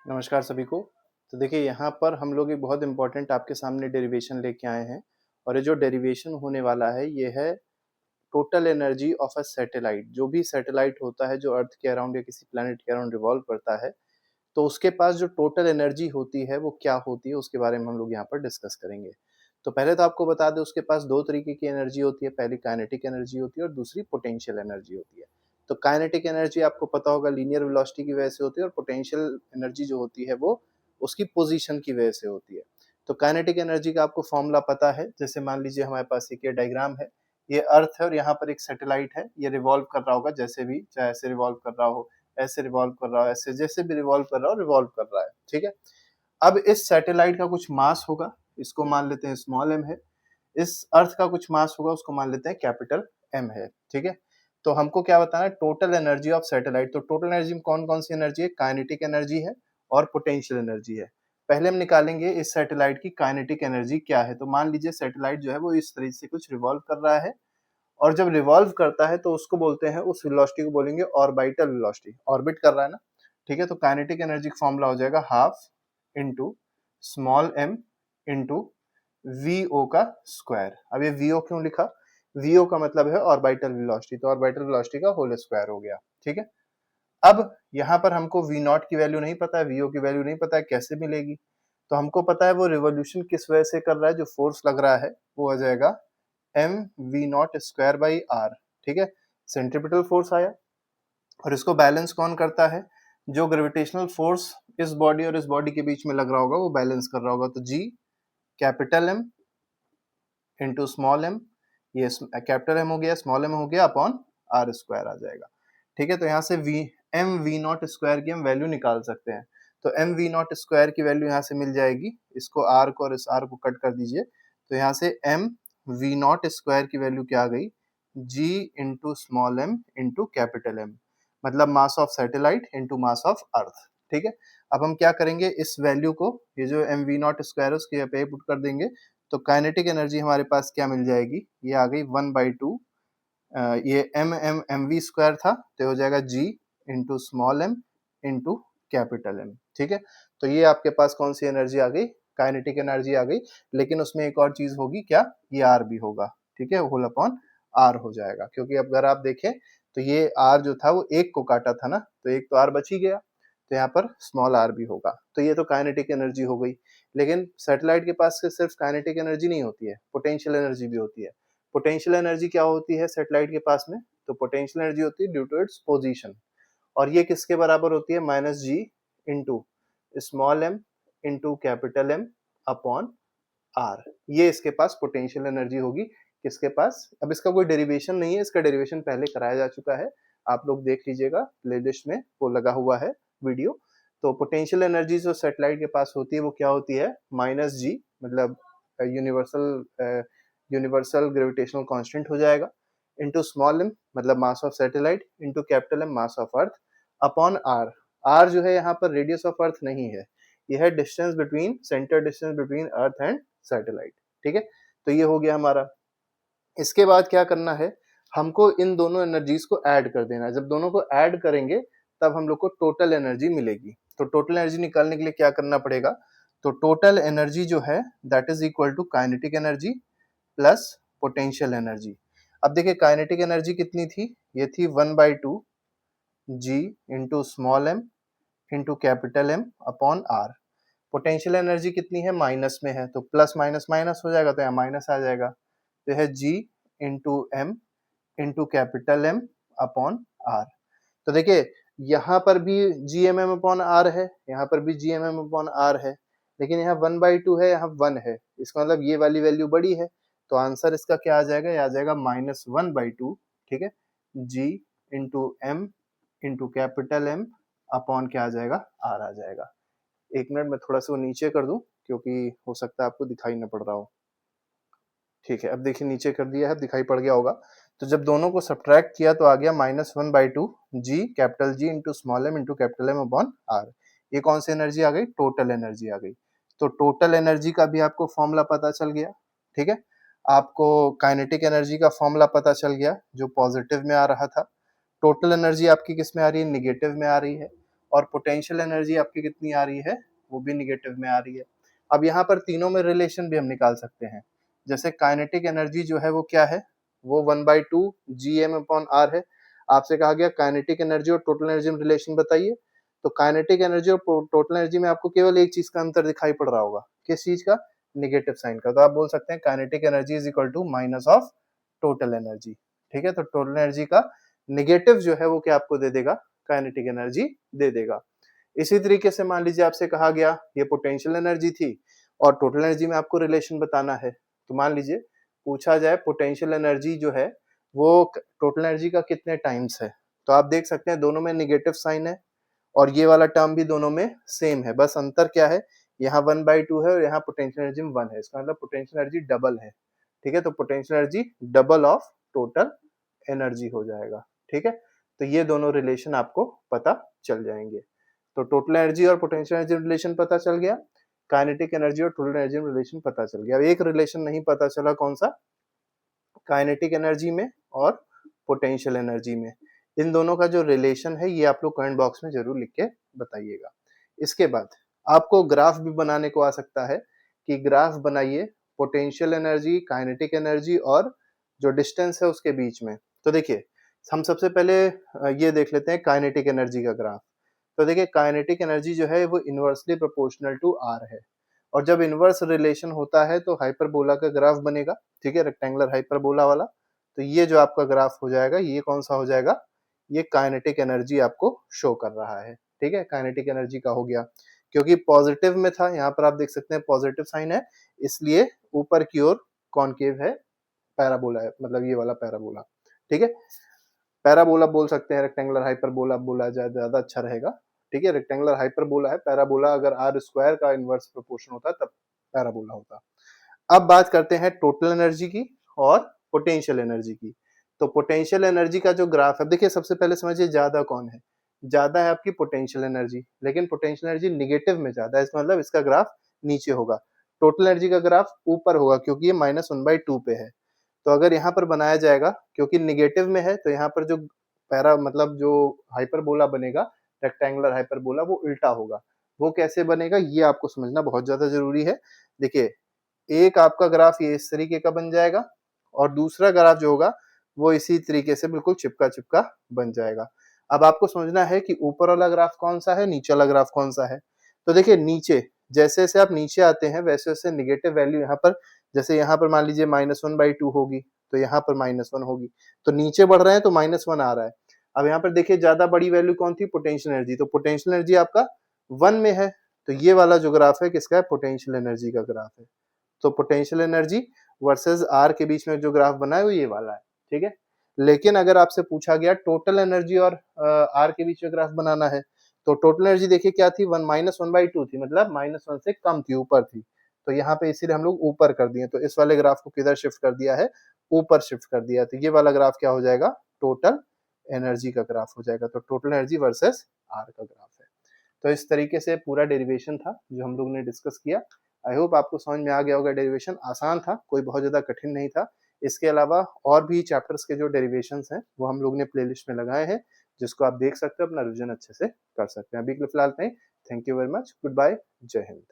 नमस्कार सभी को। तो देखिए यहाँ पर हम लोग एक बहुत इम्पोर्टेंट आपके सामने डेरिवेशन लेके आए हैं और ये जो डेरिवेशन होने वाला है ये है total energy of a satellite. जो भी सैटेलाइट होता है जो अर्थ के अराउंड या किसी प्लैनेट के अराउंड रिवॉल्व करता है, तो उसके पास जो टोटल एनर्जी होती है वो क्या होती है उसके बारे में हम लोग यहाँ पर डिस्कस करेंगे। तो पहले तो आपको बता दें उसके पास दो तरीके की एनर्जी होती है, पहली काइनेटिक एनर्जी होती है और दूसरी पोटेंशियल एनर्जी होती है। तो काइनेटिक एनर्जी आपको पता होगा लीनियर वेलोसिटी की वजह से होती है और पोटेंशियल एनर्जी जो होती है वो उसकी पोजीशन की वजह से होती है। तो काइनेटिक एनर्जी का आपको फॉर्मूला पता है, जैसे मान लीजिए हमारे पास एक ये डायग्राम है, ये अर्थ है और यहाँ पर एक सैटेलाइट है, ये रिवॉल्व कर रहा होगा जैसे भी, चाहे ऐसे रिवॉल्व कर रहा हो, ऐसे रिवॉल्व कर रहा हो, ऐसे जैसे भी रिवॉल्व कर रहा हो रिवॉल्व कर रहा है, ठीक है। अब इस सैटेलाइट का कुछ मास होगा, इसको मान लेते हैं स्मॉल एम है। इस अर्थ का कुछ मास होगा, उसको मान लेते हैं कैपिटल एम है, ठीक है। तो हमको क्या बताना है, टोटल एनर्जी ऑफ सैटेलाइट। तो टोटल एनर्जी में कौन कौन सी एनर्जी है, काइनेटिक एनर्जी है और पोटेंशियल एनर्जी है। पहले हम निकालेंगे इस सैटेलाइट की काइनेटिक एनर्जी क्या है। तो मान लीजिए सैटेलाइट जो है वो इस तरीके से कुछ रिवॉल्व कर रहा है और जब रिवॉल्व करता है तो उसको बोलते हैं, उस वेलोसिटी को बोलेंगे ऑर्बिटल वेलोसिटी, ऑर्बिट कर रहा है ना, ठीक है। तो काइनेटिक एनर्जी का फॉर्मूला हो जाएगा half into small M into v o का स्क्वायर। अब ये वीओ क्यों लिखा, वीओ का मतलब है ऑर्बिटल वेलोसिटी, तो ऑर्बिटल वेलोसिटी का होल स्क्वायर हो गया, ठीक है। अब यहाँ पर हमको वी नॉट की वैल्यू नहीं पता है, वीओ की वैल्यू नहीं पता है, कैसे मिलेगी। तो हमको पता है वो रिवोल्यूशन किस वजह से कर रहा है, जो फोर्स लग रहा है वो आ जाएगा M V not square by R, ठीक है। सेंट्रीपिटल फोर्स आया और इसको बैलेंस कौन करता है, जो ग्रेविटेशनल फोर्स इस बॉडी और इस बॉडी के बीच में लग रहा होगा वो बैलेंस कर रहा होगा। तो G capital M into small M, ये कैपिटल एम हो गया, स्मॉल एम हो गया, अपॉन आर स्क्वायर आ जाएगा, ठीक है। तो यहाँ से वी नॉट स्क्वायर की हम वैल्यू निकाल सकते हैं। तो एम वी नॉट स्क्वायर की वैल्यू यहाँ से मिल जाएगी, इसको आर को और इस आर को कट कर दीजिए। तो यहाँ से एम वी नॉट स्क्वायर की वैल्यू क्या आ गई, G into small M into capital M, मतलब mass of satellite into mass of Earth, ठीक है। अब हम क्या करेंगे, इस वैल्यू को, ये जो एम वी नॉट स्क्वायर है उसके यहाँ पे पुट कर देंगे। तो काइनेटिक एनर्जी हमारे पास क्या मिल जाएगी, ये आ गई 1/2, ये एम वी स्क्वायर था तो हो जाएगा G into small M into capital M, ठीक है। तो ये आपके पास कौन सी एनर्जी आ गई, काइनेटिक एनर्जी आ गई। लेकिन उसमें एक और चीज होगी, क्या, ये आर भी होगा, ठीक है, होल अपॉन आर हो जाएगा, क्योंकि अब अगर आप देखें तो ये आर जो था वो एक को काटा था ना, तो एक तो आर बच ही गया, तो यहाँ पर स्मॉल आर भी होगा। तो ये तो काइनेटिक एनर्जी हो गई। लेकिन सैटेलाइट के पास सिर्फ काइनेटिक एनर्जी नहीं होती है, पोटेंशियल एनर्जी भी होती है। पोटेंशियल एनर्जी क्या होती है सैटेलाइट के पास में, तो पोटेंशियल एनर्जी होती है ड्यू टू इट्स पोजीशन, और ये किसके बराबर होती है, minus G into small M into capital M upon R. ये इसके पास पोटेंशियल एनर्जी होगी, किसके पास। अब इसका कोई डेरिवेशन नहीं है, इसका डेरिवेशन पहले कराया जा चुका है, आप लोग देख लीजिएगा प्लेलिस्ट में वो लगा हुआ है वीडियो। तो पोटेंशियल एनर्जी जो सैटेलाइट के पास होती है वो क्या होती है, माइनस जी, मतलब यूनिवर्सल यूनिवर्सल ग्रेविटेशनल कांस्टेंट हो जाएगा, इंटू स्मॉल एम मतलब mass of satellite, into capital M mass of earth, upon R. R जो है यहाँ पर रेडियस ऑफ अर्थ नहीं है, यह है distance between, centre distance between earth and satellite, ठीक है। तो ये हो गया हमारा। इसके बाद क्या करना है, हमको इन दोनों एनर्जीज को ऐड कर देना है। जब दोनों को ऐड करेंगे तब हम लोग को टोटल एनर्जी मिलेगी। तो टोटल एनर्जी निकालने के लिए क्या करना पड़ेगा, तो टोटल एनर्जी जो है that is equal to kinetic energy plus potential energy. अब देखिए काइनेटिक एनर्जी कितनी थी, ये थी 1/2 G into small M into capital M upon R. Potential energy कितनी है, माइनस में है, तो प्लस माइनस माइनस हो जाएगा, तो यहाँ माइनस आ जाएगा। तो है G into M into capital M upon R. तो देखिए यहाँ पर भी G M M upon R है, यहाँ पर भी G M M upon R है, लेकिन यहाँ 1/2 है, यहाँ 1 है, इसका मतलब ये वाली वैल्यू बड़ी है। तो आंसर इसका क्या आ जाएगा, ये आ जाएगा -1/2, ठीक है, G into M into capital M upon क्या आ जाएगा, आर आ जाएगा। एक मिनट मैं थोड़ा सा वो नीचे कर दूं, क्योंकि हो सकता है आपको दिखाई न पड़ रहा हो। ठीक है, अब देखिए नीचे कर दिया है, दिखाई पड़ गया होगा। तो जब दोनों को सब्ट्रैक्ट किया तो आ गया -1/2 G capital G into small M into capital M upon R. ये कौन सी एनर्जी आ गई, टोटल एनर्जी आ गई। तो टोटल एनर्जी का भी आपको फॉर्मूला पता चल गया, ठीक है। आपको काइनेटिक एनर्जी का फॉर्मूला पता चल गया जो पॉजिटिव में आ रहा था। टोटल एनर्जी आपकी किस में आ रही है, निगेटिव में आ रही है। और पोटेंशियल एनर्जी आपकी कितनी आ रही है, वो भी निगेटिव में आ रही है। अब यहाँ पर तीनों में रिलेशन भी हम निकाल सकते हैं। जैसे काइनेटिक एनर्जी जो है वो क्या है, वो 1/2 gm/r है। आपसे कहा गया काइनेटिक एनर्जी और टोटल एनर्जी में रिलेशन बताइए, तो काइनेटिक एनर्जी और टोटल एनर्जी में आपको केवल एक चीज का अंतर दिखाई पड़ रहा होगा, किस चीज का, निगेटिव साइन का। तो आप बोल सकते हैं kinetic energy is equal to minus of total energy. ठीक है, तो टोटल एनर्जी का निगेटिव जो है वो क्या आपको दे देगा, काइनेटिक एनर्जी दे देगा। इसी तरीके से मान लीजिए आपसे कहा गया ये पोटेंशियल एनर्जी थी और टोटल एनर्जी में आपको रिलेशन बताना है। तो मान लीजिए पूछा जाए पोटेंशियल एनर्जी जो है वो टोटल एनर्जी का कितने टाइम्स है, तो आप देख सकते हैं दोनों में निगेटिव साइन है और ये वाला टर्म भी दोनों में सेम है, बस अंतर क्या है, यहाँ 1/2 है और यहाँ पोटेंशियल एनर्जी में 1 है, इसका मतलब पोटेंशियल एनर्जी डबल है। ठीक है, तो potential energy double of total energy हो जाएगा। ठीक है, तो ये दोनों रिलेशन आपको पता चल जाएंगे। तो टोटल एनर्जी और पोटेंशियल एनर्जी रिलेशन पता चल गया, काइनेटिक एनर्जी और टोटल एनर्जी रिलेशन पता चल गया। अब एक रिलेशन नहीं पता चला, कौन सा, काइनेटिक एनर्जी में और पोटेंशियल एनर्जी में। इन दोनों का जो रिलेशन है ये आप लोग कमेंट बॉक्स में जरूर लिख के बताइएगा। इसके बाद आपको ग्राफ भी बनाने को आ सकता है कि ग्राफ बनाइए पोटेंशियल एनर्जी, काइनेटिक एनर्जी और जो डिस्टेंस है उसके बीच में। तो देखिए हम सबसे पहले ये देख लेते हैं काइनेटिक एनर्जी का ग्राफ। तो देखिए काइनेटिक एनर्जी जो है वो इनवर्सली प्रोपोर्शनल टू आर है, और जब इनवर्स रिलेशन होता है तो हाइपरबोला का ग्राफ बनेगा। ठीक है, रेक्टेंगुलर हाइपरबोला वाला। तो ये जो आपका ग्राफ हो जाएगा ये कौन सा हो जाएगा, ये काइनेटिक एनर्जी आपको शो कर रहा है। ठीक है, काइनेटिक एनर्जी का हो गया, क्योंकि पॉजिटिव में था, यहाँ पर आप देख सकते हैं पॉजिटिव साइन है, इसलिए ऊपर की ओर कॉनकेव है, पैराबोला है, मतलब ये वाला पैराबोला। ठीक है, पैराबोला बोल सकते हैं, रेक्टेंगुलर हाइपरबोला बोला जाए ज्यादा अच्छा रहेगा। ठीक है, रेक्टेंगुलर हाइपरबोला है, पैराबोला अगर आर स्क्वायर का इनवर्स प्रोपोर्शन होता तब पैराबोला होता। अब बात करते हैं टोटल एनर्जी की और पोटेंशियल एनर्जी की। तो पोटेंशियल एनर्जी का जो ग्राफ है, देखिए सबसे पहले समझिए ज्यादा कौन है, ज्यादा है आपकी पोटेंशियल एनर्जी, लेकिन पोटेंशियल एनर्जी निगेटिव में ज्यादा है, इसका मतलब इसका ग्राफ नीचे होगा। टोटल एनर्जी का ग्राफ ऊपर होगा क्योंकि ये -1/2 पे है। तो अगर यहाँ पर बनाया जाएगा, क्योंकि निगेटिव में है, तो यहाँ पर जो पैरा मतलब जो हाइपरबोला बनेगा, रेक्टेंगुलर हाइपरबोला, वो उल्टा होगा। वो कैसे बनेगा ये आपको समझना बहुत ज्यादा जरूरी है। देखिए एक आपका ग्राफ ये इस तरीके का बन जाएगा और दूसरा ग्राफ जो होगा वो इसी तरीके से बिल्कुल चिपका चिपका बन जाएगा। अब आपको समझना है कि ऊपर वाला ग्राफ कौन सा है, नीचे वाला ग्राफ कौन सा है। तो देखिए नीचे जैसे जैसे आप नीचे आते हैं वैसे वैसे निगेटिव वैल्यू यहाँ पर, जैसे यहाँ पर मान लीजिए -1/2 होगी तो यहाँ पर -1 होगी, तो नीचे बढ़ रहे हैं तो -1 आ रहा है। अब यहाँ पर देखिए ज्यादा बड़ी वैल्यू कौन थी, पोटेंशियल एनर्जी, तो पोटेंशियल एनर्जी आपका 1 में है, तो ये वाला जो ग्राफ है किसका है, पोटेंशियल एनर्जी का ग्राफ है। तो पोटेंशियल एनर्जी वर्सेस आर के बीच में जो ग्राफ बना है वो ये वाला है। ठीक है, लेकिन अगर आपसे पूछा गया टोटल एनर्जी और आर के बीच में ग्राफ बनाना है, तो टोटल एनर्जी देखिए क्या थी, -1/2 थी, मतलब -1 से कम थी, ऊपर थी। तो यहाँ पे इसीलिए हम लोग ऊपर कर दिए, तो इस वाले ग्राफ को किधर शिफ्ट कर दिया है, ऊपर शिफ्ट कर दिया। तो ये वाला ग्राफ क्या हो जाएगा, टोटल एनर्जी का ग्राफ हो जाएगा। तो टोटल एनर्जी वर्सेस आर का ग्राफ है। तो इस तरीके से पूरा डेरिवेशन था जो हम लोग ने डिस्कस किया। आई होप आपको समझ में आ गया होगा। डेरिवेशन आसान था, कोई बहुत ज़्यादा कठिन नहीं था। इसके अलावा और भी चैप्टर्स के जो डेरिवेशंस हैं वो हम लोग ने प्लेलिस्ट में लगाए हैं, जिसको आप देख सकते हो, अपना रिविजन अच्छे से कर सकते हैं। अभी के लिए फिलहाल नहीं, thank you very much, good bye, जय हिंद।